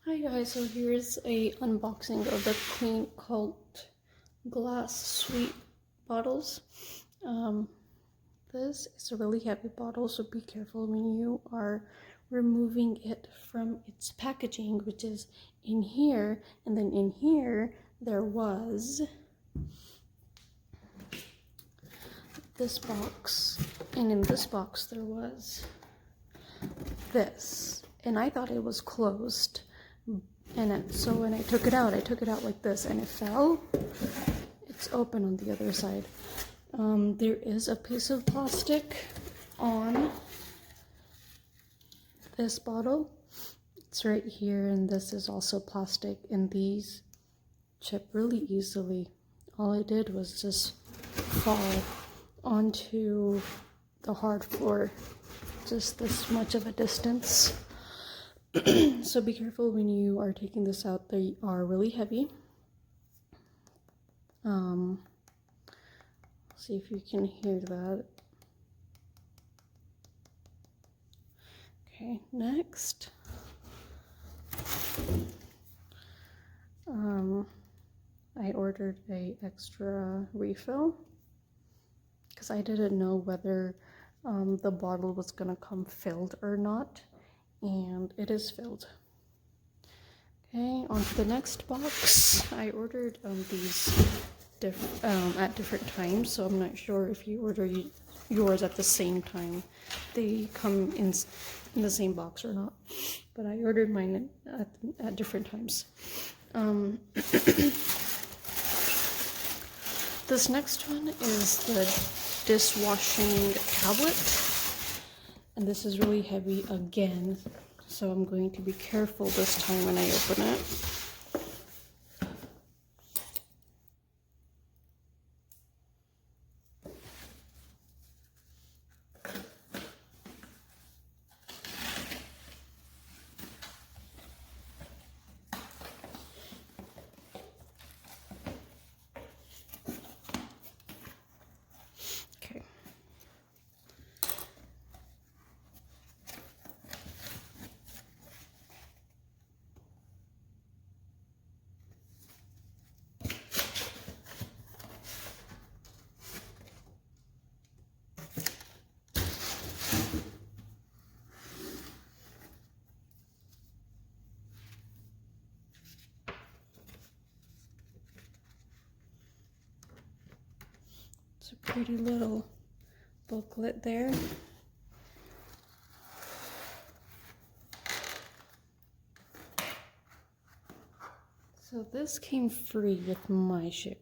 Hi guys, so here's a unboxing of the CleanCult glass sweet bottles. This is a really heavy bottle, so be careful when you are removing it from its packaging, which is in here. And then in here there was this box, and in this box there was this, and I thought it was closed. So when I took it out like this, and it fell. It's open on the other side. There is a piece of plastic on this bottle. It's right here, and this is also plastic, and these chip really easily. All I did was just fall onto the hard floor, just this much of a distance. So be careful when you are taking this out. They are really heavy. See if you can hear that. Okay, next. I ordered a extra refill because I didn't know whether the bottle was gonna come filled or not. And it is filled. Okay, on to the next box. I ordered these at different times, so I'm not sure if you order yours at the same time they come in the same box or not, but I ordered mine at different times. This next one is the dishwashing tablet. And this is really heavy again, so I'm going to be careful this time when I open it. Okay. It's a pretty little booklet there. So this came free with my shipping.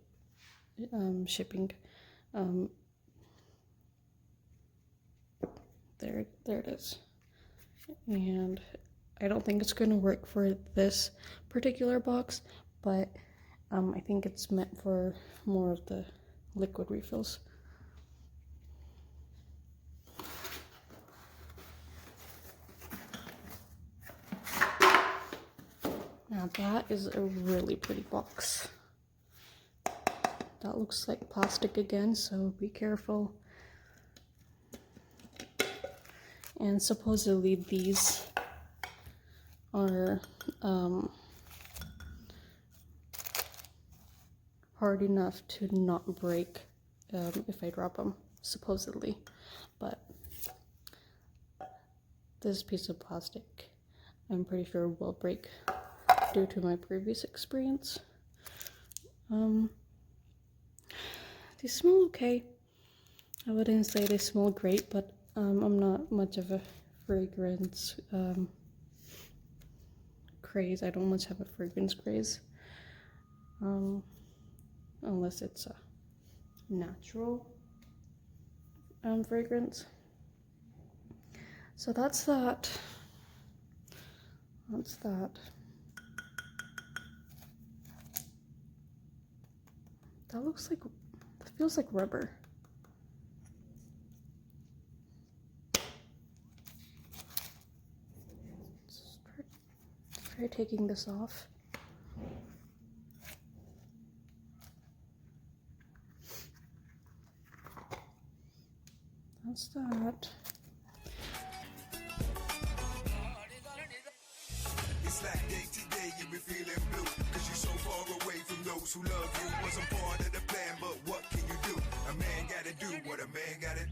There it is. And I don't think it's going to work for this particular box, but I think it's meant for more of the liquid refills. Now that is a really pretty box. That looks like plastic again, so be careful. And supposedly these are hard enough to not break if I drop them, supposedly. But this piece of plastic, I'm pretty sure will break due to my previous experience. They smell okay. I wouldn't say they smell great, but I'm not much of a fragrance craze. I don't much have a fragrance craze. Unless it's a natural fragrance. So that's that. That's that. That looks like, that feels like rubber. Let's try taking this off. That's that. It's like day to day. you be feeling blue. Cause you're so far away from those who love you. Wasn't part of the plan, but what can you do? A man gotta do what a man gotta do.